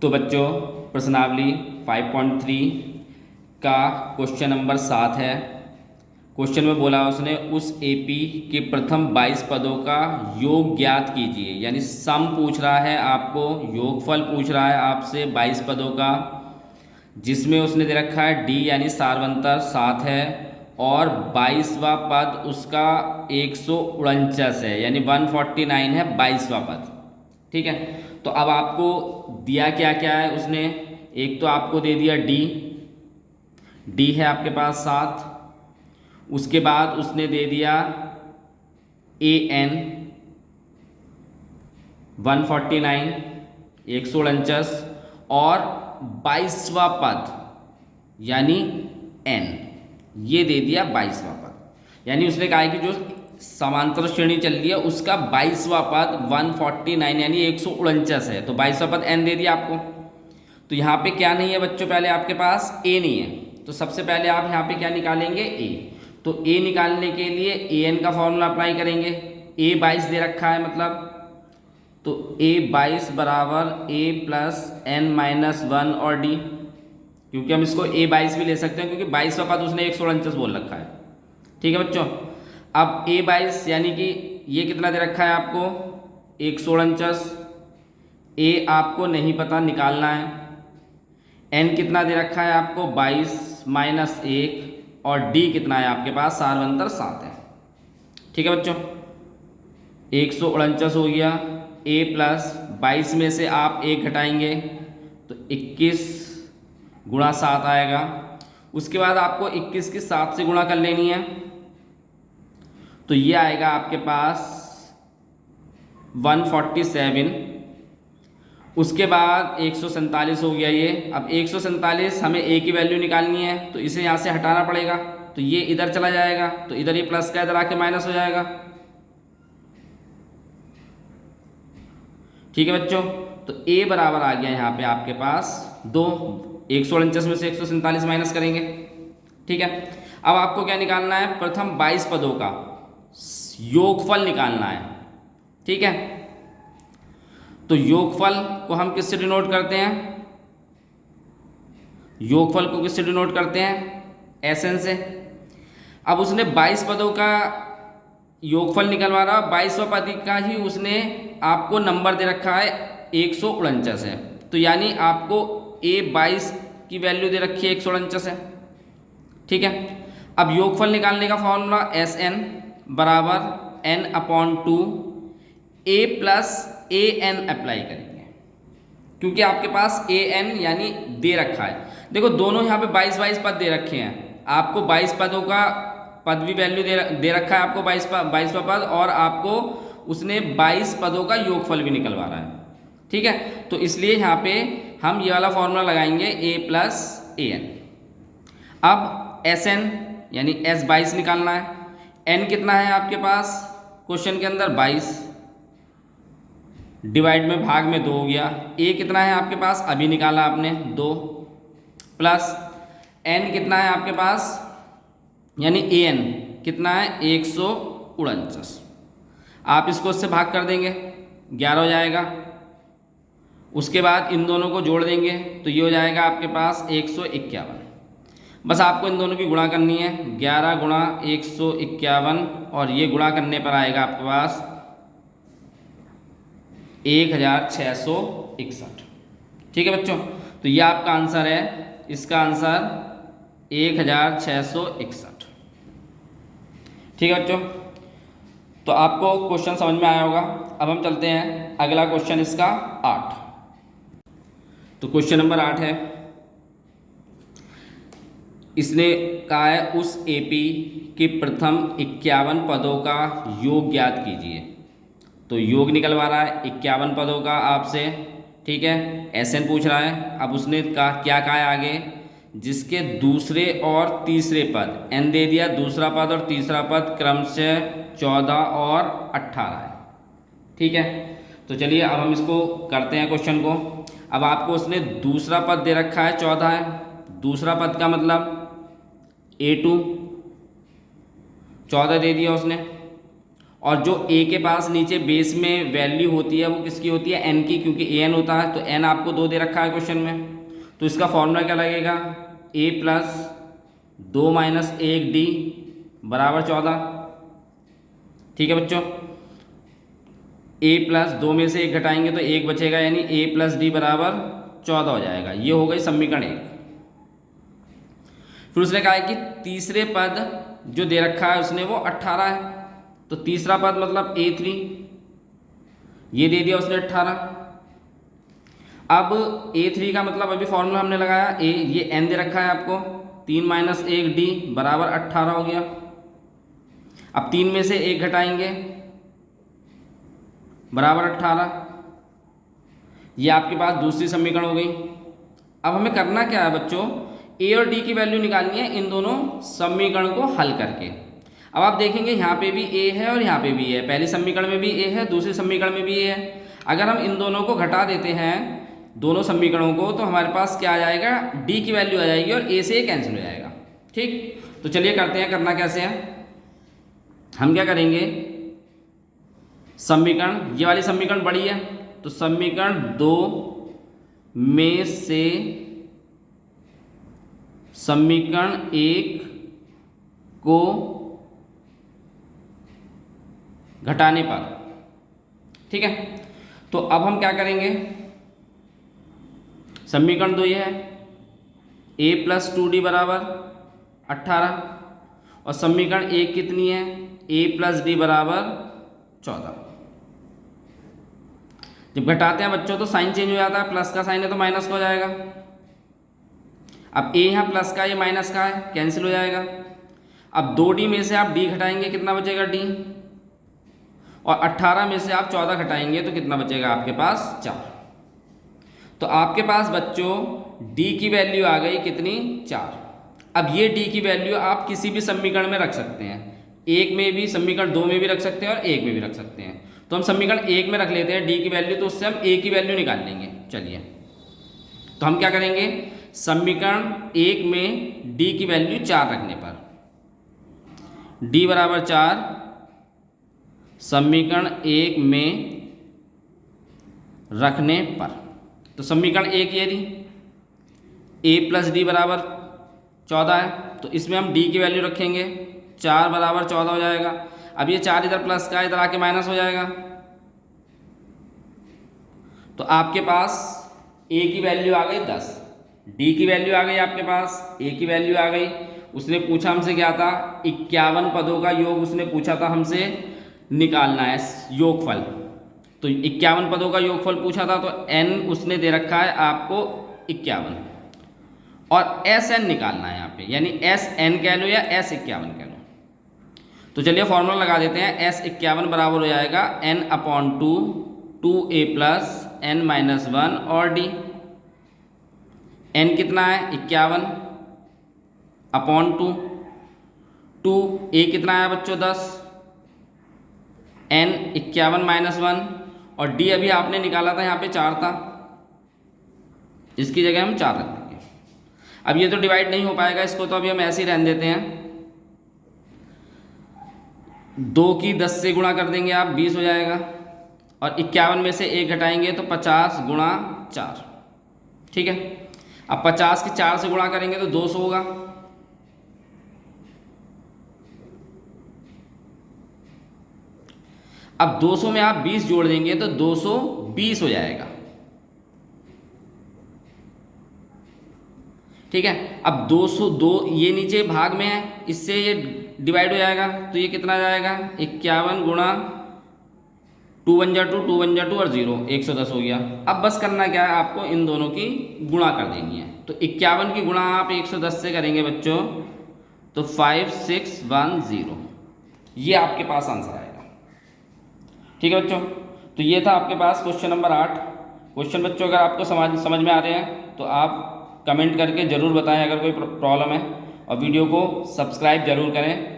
तो बच्चों प्रश्नावली 5.3 का क्वेश्चन नंबर 7 है। क्वेश्चन में बोला उसने उस एपी के प्रथम 22 पदों का योग ज्ञात कीजिए, यानी सम पूछ रहा है आपको, योगफल पूछ रहा है आपसे 22 पदों का, जिसमें उसने दे रखा है डी यानी सारवंतर 7 है और 22वां पद उसका 149 है, यानी 149 है 22वां पद। ठीक है, तो अब आपको दिया क्या क्या है उसने, एक तो आपको दे दिया डी, डी है आपके पास 7, उसके बाद उसने दे दिया ए एन 149 149 और 22वां पद यानी एन, ये दे दिया 22वां पद। यानी उसने कहा है कि जो समांतर श्रेणी चल रही है उसका 22वां पद 149 यानी 149 है, तो 22वां पद एन दे दिया आपको। तो यहाँ पे क्या नहीं है बच्चों, पहले आपके पास ए नहीं है, तो सबसे पहले आप यहाँ पे क्या निकालेंगे, ए। तो ए निकालने के लिए ए एन का फॉर्मूला अप्लाई करेंगे। ए 22 दे रखा है मतलब, तो ए 22 बराबर ए प्लस एन माइनस 1 और डी, क्योंकि हम इसको ए 22 भी ले सकते हैं क्योंकि 22वां पद उसने 149 बोल रखा है। ठीक है बच्चों, अब ए 22 यानी कि ये कितना दे रखा है आपको 149, ए आपको नहीं पता निकालना है, एन कितना दे रखा है आपको 22 माइनस 1 और डी कितना है आपके पास सारवंतर 7 है। ठीक है बच्चों, 149 हो गया, ए प्लस 22 में से आप 1 घटाएंगे तो 21 गुणा 7 आएगा। उसके बाद आपको 21 की 7 से गुणा कर लेनी है, तो ये आएगा आपके पास 147। उसके बाद 147 हो गया ये। अब 147 हमें ए की वैल्यू निकालनी है, तो इसे यहाँ से हटाना पड़ेगा, तो ये इधर चला जाएगा, तो इधर ये प्लस का इधर आके माइनस हो जाएगा। ठीक है बच्चों, तो ए बराबर आ गया यहाँ पे आपके पास 2, 149 में से 147 माइनस करेंगे। ठीक है, अब आपको क्या निकालना है, प्रथम 22 पदों का योगफल निकालना है। ठीक है, तो योगफल को हम किससे डिनोट करते हैं, योगफल को किससे डिनोट करते हैं, एस एन से। अब उसने 22 पदों का योगफल निकलवा रहा, 22वां पद का ही उसने आपको नंबर दे रखा है 149 है, तो यानी आपको ए 22 की वैल्यू दे रखी है 149 है। ठीक है, अब योगफल निकालने का फॉर्मूला एस एन बराबर N upon 2 A plus A N apply करेंगे, क्योंकि आपके पास ए एन यानी दे रखा है। देखो दोनों यहाँ पे 22 पद दे रखे हैं, आपको 22 पदों का पद भी वैल्यू दे रखा है आपको 22वां पद, और आपको उसने 22 पदों का योगफल भी निकलवा रहा है। ठीक है, तो इसलिए यहाँ पे हम ये वाला फॉर्मूला लगाएंगे ए प्लस ए एन। अब एस एन यानी एस 22 निकालना है, एन कितना है आपके पास क्वेश्चन के अंदर 22, डिवाइड में भाग में 2 हो गया। ए कितना है आपके पास अभी निकाला आपने 2, प्लस एन कितना है आपके पास यानी ए एन कितना है 149। आप इसको इससे भाग कर देंगे 11 हो जाएगा। उसके बाद इन दोनों को जोड़ देंगे तो ये हो जाएगा आपके पास 151। बस आपको इन दोनों की गुणा करनी है, 11 गुणा 151 और ये गुणा करने पर आएगा आपके पास 1661। ठीक है बच्चों, तो ये आपका आंसर है, इसका आंसर 1661। ठीक है बच्चों, तो आपको क्वेश्चन समझ में आया होगा। अब हम चलते हैं अगला क्वेश्चन, इसका 8। तो क्वेश्चन नंबर 8 है, इसने कहा है उस एपी के प्रथम 51 पदों का योग ज्ञात कीजिए। तो योग निकलवा रहा है 51 पदों का आपसे। ठीक है, एस एन पूछ रहा है। अब उसने कहा क्या कहा है आगे, जिसके दूसरे और तीसरे पद एन दे दिया, दूसरा पद और तीसरा पद क्रमशः 14 और 18 है। ठीक है, तो चलिए अब हम इसको करते हैं क्वेश्चन को। अब आपको उसने दूसरा पद दे रखा है 14 है, दूसरा पद का मतलब A2 14 दे दिया उसने, और जो ए के पास नीचे बेस में वैल्यू होती है वो किसकी होती है, एन की, क्योंकि ए एन होता है। तो एन आपको 2 दे रखा है क्वेश्चन में, तो इसका फॉर्मूला क्या लगेगा, ए प्लस 2 माइनस 1 डी बराबर 14। ठीक है बच्चों, ए प्लस 2 में से 1 घटाएंगे तो 1 बचेगा, यानी ए प्लस डी बराबर 14 हो जाएगा। ये हो गई समीकरण 1। फिर उसने कहा है कि तीसरे पद जो दे रखा है उसने वो 18 है, तो तीसरा पद मतलब A3, ये दे दिया उसने 18। अब A3 का मतलब अभी फॉर्मूला हमने लगाया, ए ये n दे रखा है आपको, 3 माइनस 1 डी बराबर 18 हो गया। अब 3 में से 1 घटाएंगे बराबर 18, ये आपके पास दूसरी समीकरण हो गई। अब हमें करना क्या है बच्चों, ए और डी की वैल्यू निकालनी है इन दोनों समीकरण को हल करके। अब आप देखेंगे यहाँ पे भी ए है और यहाँ पे भी है, पहली समीकरण में भी ए है, दूसरी समीकरण में भी ए है। अगर हम इन दोनों को घटा देते हैं दोनों समीकरणों को, तो हमारे पास क्या आ जाएगा, डी की वैल्यू आ जाएगी और ए से ए कैंसिल हो जाएगा। ठीक, तो चलिए करते हैं, करना कैसे है। हम क्या करेंगे, समीकरण, ये वाली समीकरण बड़ी है, तो समीकरण 2 में से समीकरण 1 को घटाने पर, ठीक है। तो अब हम क्या करेंगे, समीकरण 2 ये है, a प्लस 2d बराबर 18, और समीकरण 1 कितनी है, a प्लस डी बराबर 14। जब घटाते हैं बच्चों तो साइन चेंज हो जाता है, प्लस का साइन है तो माइनस का हो जाएगा। अब a यहाँ प्लस का, ये माइनस का है, कैंसिल हो जाएगा। अब 2d में से आप d घटाएंगे, कितना बचेगा d, और 18 में से आप 14 घटाएंगे तो कितना बचेगा आपके पास, 4। तो आपके पास बच्चों d की वैल्यू आ गई कितनी, 4। अब ये d की वैल्यू आप किसी भी समीकरण में रख सकते हैं, 1 में भी, समीकरण 2 में भी रख सकते हैं और 1 में भी रख सकते हैं। तो हम समीकरण 1 में रख लेते हैं d की वैल्यू, तो उससे हम a की वैल्यू निकाल लेंगे। चलिए, तो हम क्या करेंगे, समीकरण 1 में d की वैल्यू 4 रखने पर, d बराबर 4, समीकरण 1 में रखने पर, तो समीकरण 1 ये थी, a प्लस डी बराबर 14 है, तो इसमें हम d की वैल्यू रखेंगे, 4 बराबर 14 हो जाएगा। अब ये 4 इधर प्लस का, इधर आके माइनस हो जाएगा, तो आपके पास a की वैल्यू आ गई 10, d की वैल्यू आ गई आपके पास, a की वैल्यू आ गई। उसने पूछा हमसे क्या था, 51 पदों का योग उसने पूछा था हमसे निकालना है, योगफल। तो 51 पदों का योगफल पूछा था, तो n उसने दे रखा है आपको 51, और एस एन निकालना है यहाँ पे, यानी एस एन कह लो या एस 51 कह लो। तो चलिए फॉर्मूला लगा देते हैं, एस 51 बराबर हो जाएगा n/2 2a plus n minus 1 और d। n कितना है, 51 अपॉन 2 a कितना है बच्चों, 10, n 51 माइनस 1, और d अभी आपने निकाला था यहाँ पे 4 था, इसकी जगह हम 4 रख देंगे। अब ये तो डिवाइड नहीं हो पाएगा, इसको तो अभी हम ऐसे ही रहने देते हैं। 2 की 10 से गुणा कर देंगे आप, 20 हो जाएगा, और 51 में से 1 घटाएंगे तो 50 गुणा 4, ठीक है। अब 50 की 4 से गुणा करेंगे तो 200 होगा, अब 200 में आप 20 जोड़ देंगे तो 220 हो जाएगा, ठीक है। अब 202 ये नीचे भाग में है, इससे ये डिवाइड हो जाएगा, तो ये कितना जाएगा, 51 गुणा 2 1 जा 2 2 1 जा 2 और 0, 110 हो गया। अब बस करना क्या है, आपको इन दोनों की गुणा कर देनी है। तो 51 की गुणा आप 110 से करेंगे बच्चों, तो 5610, ये आपके पास आंसर आएगा, ठीक है बच्चों। तो ये था आपके पास क्वेश्चन नंबर 8। क्वेश्चन बच्चों अगर आपको समझ में आ रहे हैं तो आप कमेंट करके ज़रूर बताएं अगर कोई प्रॉब्लम है, और वीडियो को सब्सक्राइब ज़रूर करें।